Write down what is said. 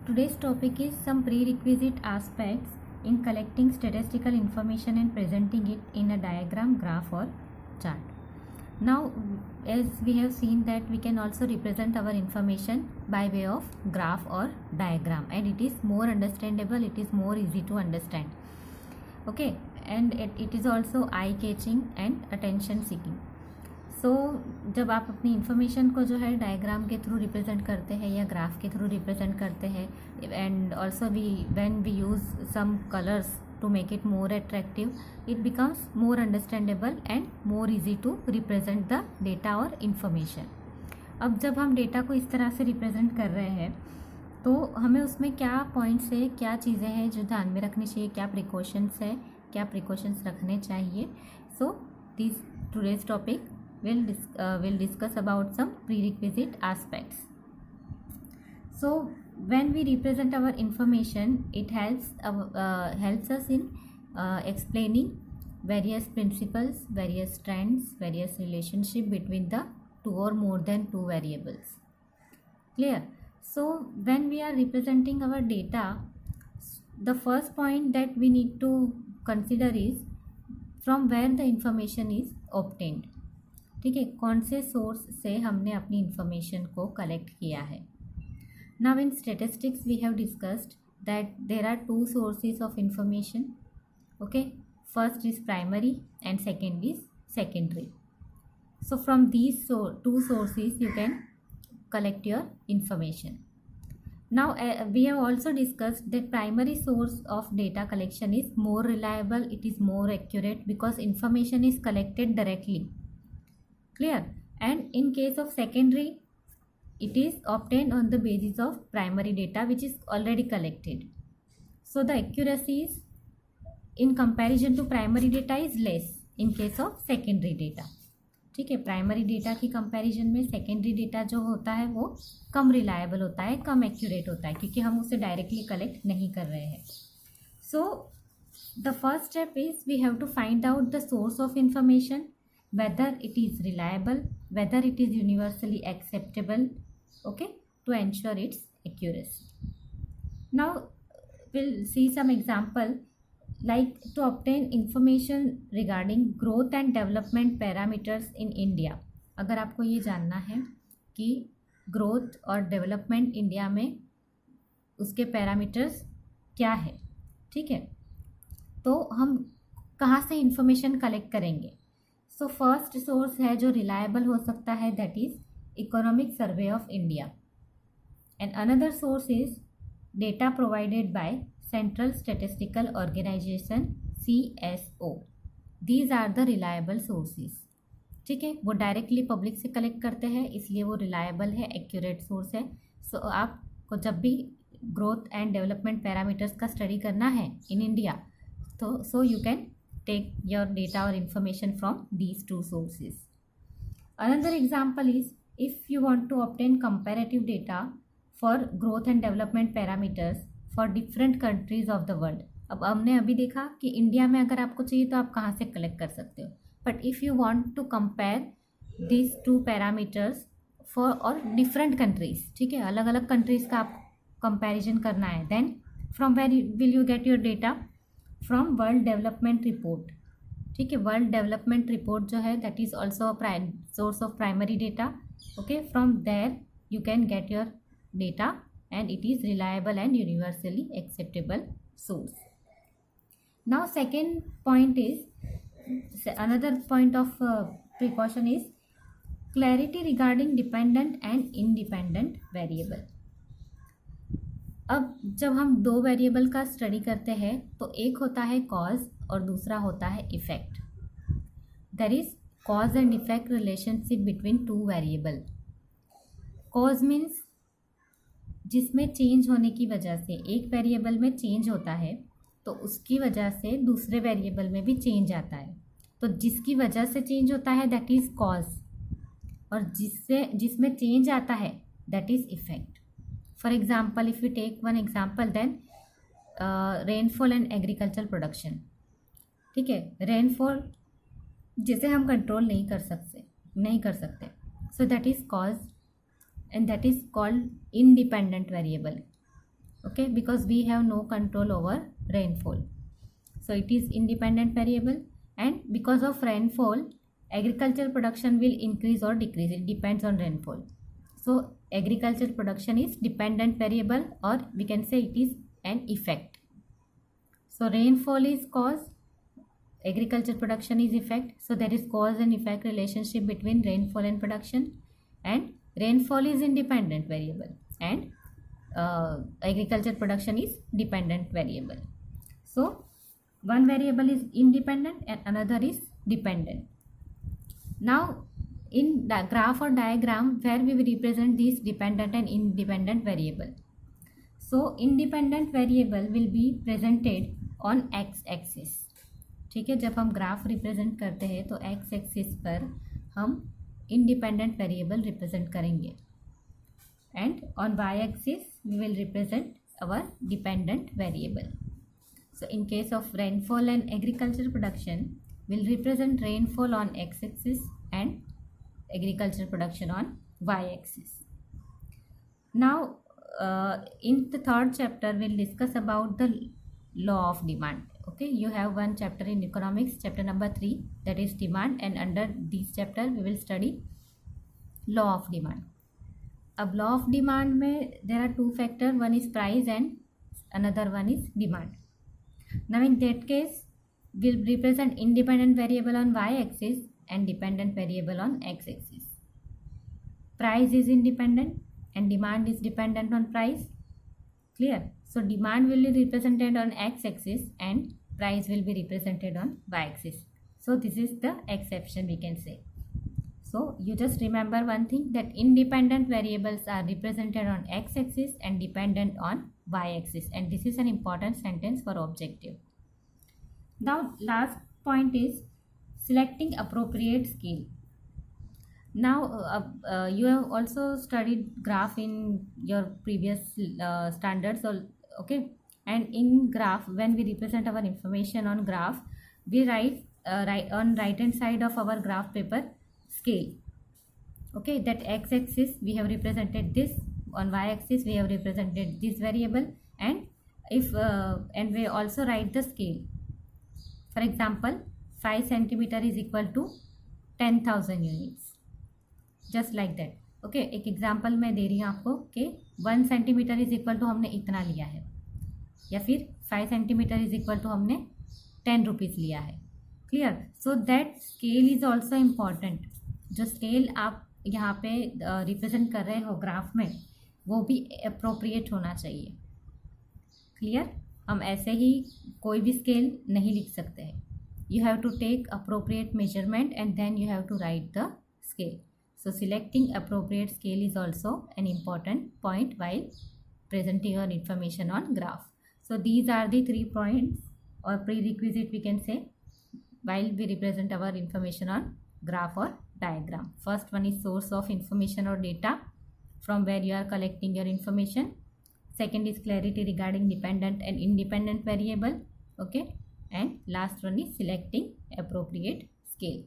Today's topic is some prerequisite aspects in collecting statistical information and presenting it in a diagram, graph or chart. Now, as we have seen that we can also represent our information by way of graph or diagram, and it is more understandable, it is more easy to understand. Okay, and it is also eye catching and attention seeking. सो जब आप अपनी information को जो है diagram के through represent करते हैं या ग्राफ के थ्रू रिप्रेजेंट करते हैं, and also when we use some colours to make it more attractive, it becomes more understandable and more easy to represent the data और इन्फॉर्मेशन. अब जब हम डेटा को इस तरह से रिप्रेजेंट कर रहे हैं तो हमें उसमें क्या पॉइंट्स है, क्या चीज़ें हैं जो ध्यान में रखनी चाहिए, क्या प्रिकॉशंस है, क्या प्रिकॉशंस रखने चाहिए. So this today's topic will discuss about some prerequisite aspects. So when we represent our information, it helps us in explaining various principles, various trends, various relationship between the two or more than two variables. Clear? So when we are representing our data, the first point that we need to consider is from where the information is obtained. ठीक है, कौन से source से हमने अपनी information को collect किया है. Now in statistics we have discussed that there are two sources of information. Okay, first is primary and second is secondary. So from these two sources you can collect your information. Now we have also discussed that primary source of data collection is more reliable, it is more accurate because information is collected directly. Clear? And in case of secondary, it is obtained on the basis of primary data which is already collected. So the accuracy is in comparison to primary data is less in case of secondary data. ठीक है, primary data की comparison में secondary data जो होता है वो कम reliable होता है, कम एक्यूरेट होता है, क्योंकि हम उसे डायरेक्टली कलेक्ट नहीं कर रहे हैं. So the first step is we have to find out the source of information, whether it is reliable, whether it is universally acceptable, okay, to ensure its accuracy. Now we'll see some example, like to obtain information regarding growth and development parameters in India. अगर आपको ये जानना है कि growth और development India में उसके parameters क्या है, ठीक है, तो हम कहाँ से इंफॉर्मेशन कलेक्ट करेंगे. सो फर्स्ट सोर्स है जो रिलायबल हो सकता है, that is economic survey of India. And another source is data provided by central statistical organisation CSO. These are the reliable sources. ठीक है, वो डायरेक्टली पब्लिक से कलेक्ट करते हैं, इसलिए वो रिलायबल है, एक्यूरेट सोर्स है. सो आपको जब भी ग्रोथ एंड डेवलपमेंट पैरामीटर्स का स्टडी करना है इन इंडिया, तो so you can take your data or information from these two sources. Another example is if you want to obtain comparative data for growth and development parameters for different countries of the world. अब हमने अभी देखा कि India में अगर आपको चाहिए तो आप कहाँ से कलेक्ट कर सकते हो, but if you want to compare these two parameters for और डिफरेंट कंट्रीज, ठीक है, अलग अलग कंट्रीज का आप कंपेरिजन करना है, then from where will you get your data? From world development report. ठीक है, वर्ल्ड डेवलपमेंट रिपोर्ट जो है that is also a source of primary data. Okay, from there you can get your data and it is reliable and universally acceptable source. Now second point is, another point of precaution is clarity regarding dependent and independent variable. अब जब हम दो variable का study करते हैं तो एक होता है कॉज और दूसरा होता है effect. There is cause and effect relationship between two variable. Cause means जिसमें चेंज होने की वजह से एक वेरिएबल में चेंज होता है तो उसकी वजह से दूसरे वेरिएबल में भी चेंज आता है, तो जिसकी वजह से चेंज होता है दैट इज़ कॉज, और जिसमें चेंज आता है that is effect. For example, if we take one example, then rainfall and agricultural production. ठीक है, रेनफॉल जिसे हम कंट्रोल नहीं कर सकते, so that is cause and that is called independent variable. okay, because we have no control over rainfall. So it is independent variable, and because of rainfall agricultural production will increase or decrease. It depends on rainfall. So agricultural production is dependent variable, or we can say it is an effect. So rainfall is cause, agriculture production is effect. So there is cause and effect relationship between rainfall and production, and rainfall is independent variable, and agriculture production is dependent variable. So one variable is independent and another is dependent. Now in the graph or diagram where we will represent these dependent and independent variable. So independent variable will be presented on x axis. ठीक है, जब हम graph represent करते हैं तो x axis पर हम independent variable represent करेंगे, and on Y axis we will represent our dependent variable. So in case of rainfall and agriculture production, we'll represent rainfall on x-axis and agriculture production on y-axis. Now in the third chapter we'll discuss about the law of demand. Okay, you have one chapter in economics, chapter number 3, that is demand, and under this chapter we will study law of demand. अब law of demand में there are two factors, one is price and another one is demand. Now in that case we'll represent independent variable on y-axis and dependent variable on x-axis. Price is independent and demand is dependent on price. Clear? So demand will be represented on x-axis and price will be represented on y-axis. So this is the exception we can say. So you just remember one thing, that independent variables are represented on x-axis and dependent on y-axis, and this is an important sentence for objective. Now last point is selecting appropriate scale. Now you have also studied graph in your previous standards, okay, and in graph when we represent our information on graph, we write on right hand side of our graph paper scale. Okay, that x-axis we have represented this, on y-axis we have represented this variable, and if and we also write the scale. For example, 5 centimeter is equal to 10,000 units, just like that. Okay, एक example मैं दे रही हूँ आपको कि 1 centimetre is equal to हमने इतना लिया है, या फिर 5 सेंटीमीटर इज इक्वल टू हमने 10 रुपीज़ लिया है. Clear? So that scale is also important. जो स्केल आप यहाँ पे रिप्रेजेंट कर रहे हो ग्राफ में, वो भी अप्रोप्रिएट होना चाहिए. क्लियर? हम ऐसे ही कोई भी स्केल नहीं लिख सकते हैं. You have to take appropriate measurement and then you have to write the scale. So selecting appropriate scale is also an important point while presenting your information on graph. So these are the 3 points or prerequisite we can say while we represent our information on graph or diagram. First one is source of information or data from where you are collecting your information. Second is clarity regarding dependent and independent variable. Okay, and last one is selecting appropriate scale.